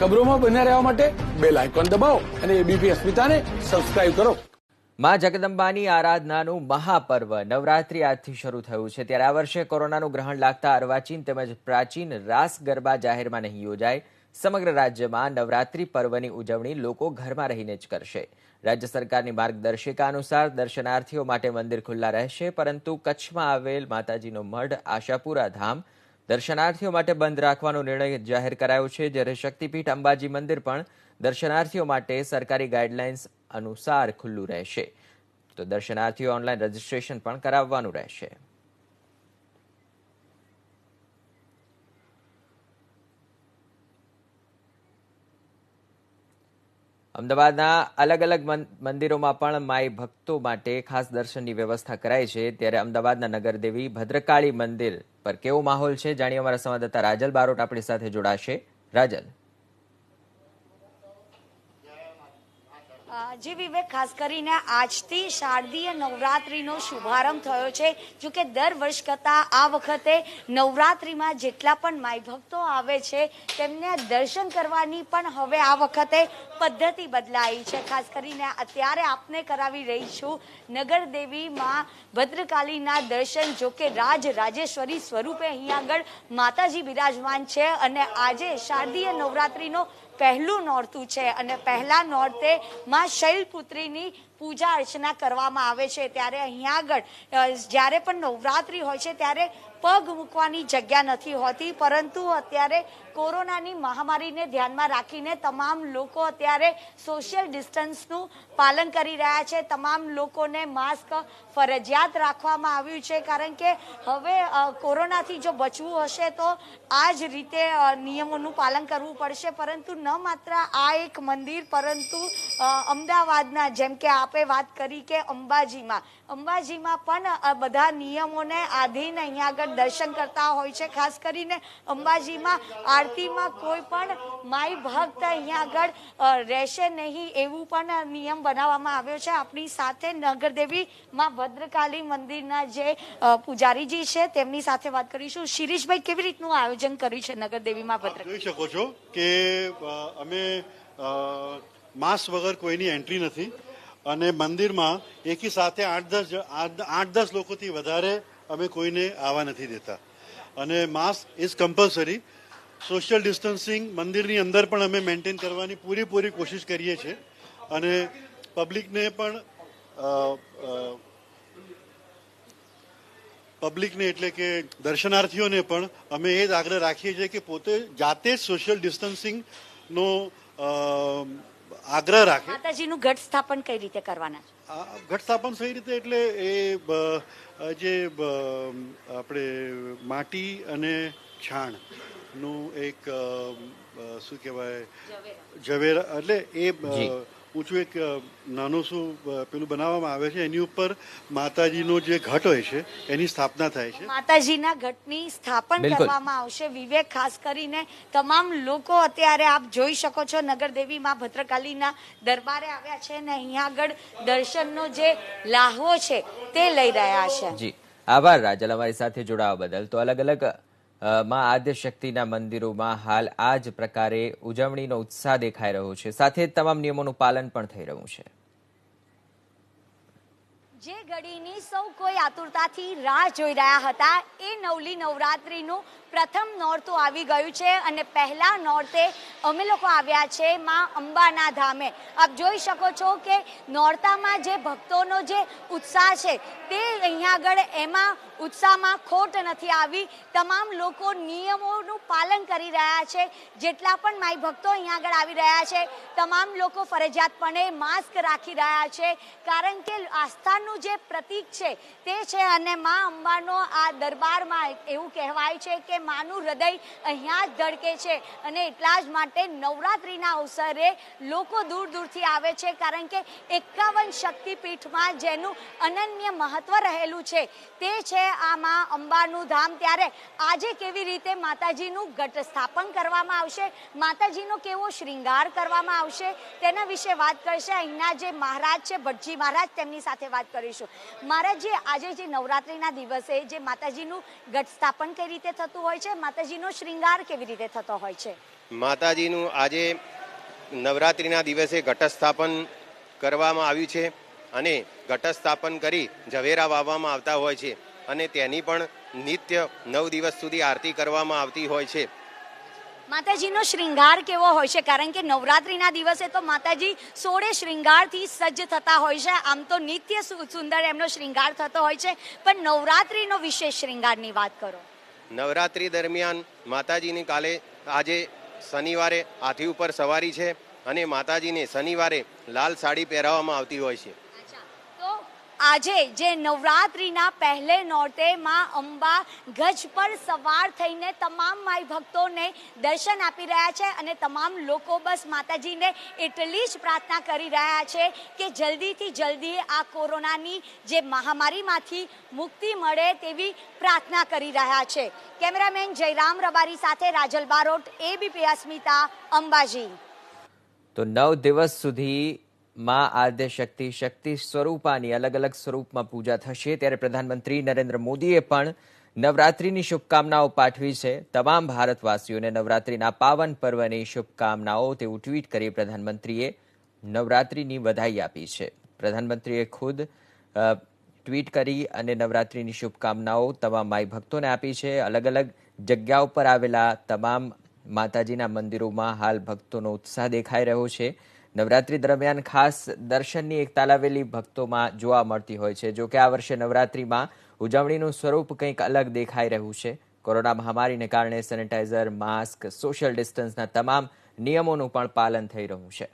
ખબરોમાં બન્યા રહેવા માટે બેલ આઇકોન દબાવો અને એબીપી અસ્મિતાને સબસ્ક્રાઇબ કરો। માં જગદંબાની આરાધનાનું મહાપર્વ નવરાત્રી આજથી શરૂ થયું છે, ત્યારે આ વર્ષે કોરોનાનું ગ્રહણ લાગતા અર્વાચીન તેમજ પ્રાચીન રાસ ગરબા જાહેરમાં નહીં યોજાય। સમગ્ર રાજ્યમાં નવરાત્રી પર્વની ઉજવણી લોકો ઘરમાં રહીને જ કરશે। રાજ્ય સરકારની માર્ગદર્શિકા અનુસાર દર્શનાર્થીઓ માટે મંદિર ખુલ્લા રહેશે, પરંતુ કચ્છમાં આવેલ માતાજીનો મઢ આશાપુરા ધામ દર્શનાર્થીઓ માટે બંધ રાખવાનો નિર્ણય જાહેર કરાયો છે, જ્યારે શક્તિપીઠ અંબાજી મંદિર પણ દર્શનાર્થીઓ માટે સરકારી ગાઈડલાઇન્સ અનુસાર ખુલ્લું રહેશે। તો દર્શનાર્થીઓ ઓનલાઈન રજીસ્ટ્રેશન પણ કરાવવાનું રહેશે। અમદાવાદના અલગ અલગ મંદિરોમાં પણ માઈ ભક્તો માટે ખાસ દર્શનની વ્યવસ્થા કરાઈ છે, ત્યારે અમદાવાદના નગરદેવી ભદ્રકાળી મંદિર પર કેવો માહોલ છે જાણીએ અમારા સંવાદદાતા રાજલ બારોટ આપણી સાથે જોડાશે। રાજલ, જી વિવેક, ખાસ કરીને આજથી શારદીય નવરાત્રીનો શુભારંભ થયો છે। જો કે દર વર્ષ કરતાં આ વખતે નવરાત્રીમાં જેટલા પણ માઈ ભક્તો આવે છે તેમને દર્શન કરવાની પણ હવે આ વખતે પદ્ધતિ બદલાઈ છે। ખાસ કરીને અત્યારે આપને કરાવી રહી છું નગરદેવીમાં ભદ્રકાળીના દર્શન। જો કે રાજેશ્વરી સ્વરૂપે અહીંયા આગળ માતાજી બિરાજમાન છે અને આજે શારદીય નવરાત્રીનો પહેલું નોરતું છે અને પહેલા નોરતે માં શૈલપુત્રીની પૂજા અર્ચના કરવામાં આવે છે। ત્યારે અહીંયા આગળ જ્યારે પણ નવરાત્રી હોય છે ત્યારે પગ મૂકવાની જગ્યા નથી હોતી, પરંતુ અત્યારે કોરોનાની મહામારીને ધ્યાનમાં રાખીને તમામ લોકો અત્યારે સોશિયલ ડિસ્ટન્સનું પાલન કરી રહ્યા છે। તમામ લોકોને માસ્ક ફરજિયાત રાખવામાં આવ્યું છે, કારણ કે હવે કોરોનાથી જો બચવું હશે તો આ જ રીતે નિયમોનું પાલન કરવું પડશે। પરંતુ ન માત્ર આ એક મંદિર, પરંતુ અમદાવાદના જેમ કે આપે વાત કરી કે અંબાજીમાં પણ બધા નિયમોને આધીન અહીંયા આગળ દર્શન કરતા હોય છે। ખાસ કરીને અંબાજીમાં આરતીમાં કોઈ પણ માઈ ભક્ત અહીંયા આગળ રહેશે નહીં એવું પણ નિયમ બનાવવામાં આવ્યો છે। આપણી સાથે નગરદેવી માં ભદ્રકાળી મંદિરના જે પૂજારીજી છે તેમની સાથે વાત કરીશું। શિરીષભાઈ, કેવી રીતનું આયોજન કર્યું છે નગરદેવીમાં ભદ્રકાળી? જોઈ શકો છો કે અમે માસ્ક વગર કોઈની એન્ટ્રી નથી અને મંદિરમાં એકી સાથે 8-10 લોકોથી વધારે અમે કોઈને આવવા નથી દેતા અને mask is compulsory. Social distancing મંદિરની અંદર પણ અમે મેન્ટેન કરવાની પૂરી કોશિશ કરીએ છીએ અને પબ્લિકને એટલે કે દર્શનાર્થીઓને પણ અમે એ જ આગ્રહ રાખીએ છીએ કે પોતે જાતે જ સોશિયલ ડિસ્ટન્સિંગનો આગ્રહ રાખે। માતાજીનું ઘટ સ્થાપન કઈ રીતે કરવાના છે? ઘટ સ્થાપન સહી રીતે એટલે એ જે આપણે માટી અને છાણનું એક શું કહેવાય ઝવેર, એટલે એ ઊંચું એક નાનું શું પેલું બનાવવામાં આવે છે, એની ઉપર માતાજીનો જે ઘટ હોય છે એની સ્થાપના થાય છે। માતાજીના ઘટની સ્થાપન કરવામાં આવશે। વિવેક, ખાસ કરીને તમામ લોકો અત્યારે આપ જોઈ શકો છો નગરદેવીમાં ભદ્રકાળીના દરબારે આવ્યા છે અને અહીંયા આગળ દર્શનનો જે લાહવો છે તે લઈ રહ્યા છે। જી આભાર રાજલ, અમારી સાથે જોડાવા બદલ। તો અલગ અલગ માં આદ્યશક્તિના મંદિરોમાં હાલ આ જ પ્રકારે ઉજવણીનો ઉત્સાહ દેખાઈ રહ્યો છે, સાથે જ તમામ નિયમોનું પાલન પણ થઈ રહ્યું છે। જે ઘડીની સૌ કોઈ આતુરતાથી રાહ જોઈ રહ્યા હતા એ નવલી નવરાત્રીનું પ્રથમ નોરતું આવી ગયું છે અને પહેલા નોરતે અમે લોકો આવ્યા છે માં અંબાના ધામે। આપ જોઈ શકો છો કે નોરતામાં જે ભક્તોનો જે ઉત્સાહ છે તે અહીંયા આગળ એમાં ઉત્સાહમાં ખોટ નથી આવી। તમામ લોકો નિયમોનું પાલન કરી રહ્યા છે। જેટલા પણ માઈ ભક્તો અહીંયા આગળ આવી રહ્યા છે તમામ લોકો ફરજિયાતપણે માસ્ક રાખી રહ્યા છે, કારણ કે આસ્થાનું જે પ્રતીક છે તે છે અને માં અંબાનો આ દરબારમાં એવું કહેવાય છે કે માનું હૃદય અહીંયા જ ધડકે છે અને એટલા જ માટે નવરાત્રીના અવસરે લોકો દૂર દૂરથી આવે છે, કારણ કે 51 શક્તિપીઠમાં જેનું અનન્ય મહત્વ રહેલું છે તે છે આ માં અંબાનું ધામ। ત્યારે આજે કેવી રીતે માતાજીનું ઘટ સ્થાપન કરવામાં આવશે, માતાજીનો કેવો શ્રૃંગાર કરવામાં આવશે તેના વિશે વાત કરશે અહીંના જે મહારાજ છે ભટ્ટજી મહારાજ, તેમની સાથે વાત કરીશું। મહારાજજી, આજે જે નવરાત્રીના દિવસે જે માતાજીનું ઘટ સ્થાપન કઈ રીતે થતું હોય છે, માતાજીનો શ્રૃંગાર કેવી રીતે થતો હોય છે? માતાજીનું આજે નવરાત્રિના દિવસે ઘટસ્થાપન કરવામાં આવ્યું છે અને ઘટસ્થાપન કરી ઝવેરા વાવવામાં આવતા હોય છે અને તેની પણ નિત્ય 9 દિવસ સુધી આરતી કરવામાં આવતી હોય છે. માતાજીનો શ્રૃંગાર કેવો હોય છે? કારણ કે નવરાત્રિના દિવસે તો માતાજી 16 શ્રૃંગારથી સજ્જ થતા હોય છે. આમ તો નિત્ય સુંદર એમનો શ્રૃંગાર થતો હોય છે, પણ નવરાત્રિનો વિશેષ શ્રૃંગારની વાત કરો. નવરાત્રિ દરમિયાન માતાજીની આજે શનિવારે હાથી ઉપર સવારી છે અને માતાજીને શનિવારે લાલ સાડી પહેરાવવામાં આવતી હોય છે. તો આજે જે નવરાત્રિના પહેલે નોરતે માં અંબા ગજ પર સવાર થઈને તમામ માઈ ભક્તોને દર્શન આપી રહ્યા છે અને તમામ લોકો બસ માતાજીને એટલી જ પ્રાર્થના કરી રહ્યા છે કે જલ્દીથી જલ્દી આ કોરોનાની જે મહામારીમાંથી મુક્તિ મળે તેવી પ્રાર્થના કરી રહ્યા છે. કેમેરામેન જયરામ રબારી સાથે રાજલ બારોટ, એબીપી અસ્મિતા, અંબાજી. તો 9 દિવસ સુધી માં આદ્યશક્તિ શક્તિ સ્વરૂપાની અલગ અલગ સ્વરૂપમાં પૂજા થશે. ત્યારે પ્રધાનમંત્રી નરેન્દ્ર મોદીએ પણ નવરાત્રિની શુભકામનાઓ પાઠવી છે. તમામ ભારતવાસીઓને નવરાત્રિના પાવન પર્વની શુભકામનાઓ તેવું ટ્વીટ કરી પ્રધાનમંત્રીએ નવરાત્રિની વધાઈ આપી છે. પ્રધાનમંત્રીએ ખુદ ટ્વીટ કરી અને નવરાત્રિની શુભકામનાઓ તમામ માઈ ભક્તોને આપી છે. અલગ અલગ જગ્યાઓ પર આવેલા તમામ માતાજીના મંદિરોમાં હાલ ભક્તોનો ઉત્સાહ દેખાઈ રહ્યો છે. નવરાત્રી દરમિયાન ખાસ દર્શનની એક તાલાવેલી ભક્તોમાં જોવા મળતી હોય છે. જો કે આ વર્ષે નવરાત્રીમાં ઉજવણીનું સ્વરૂપ કંઈક અલગ દેખાઈ રહ્યું છે. કોરોના મહામારીને કારણે સેનિટાઈઝર, માસ્ક, સોશિયલ ડિસ્ટન્સના તમામ નિયમોનું પણ પાલન થઈ રહ્યું છે.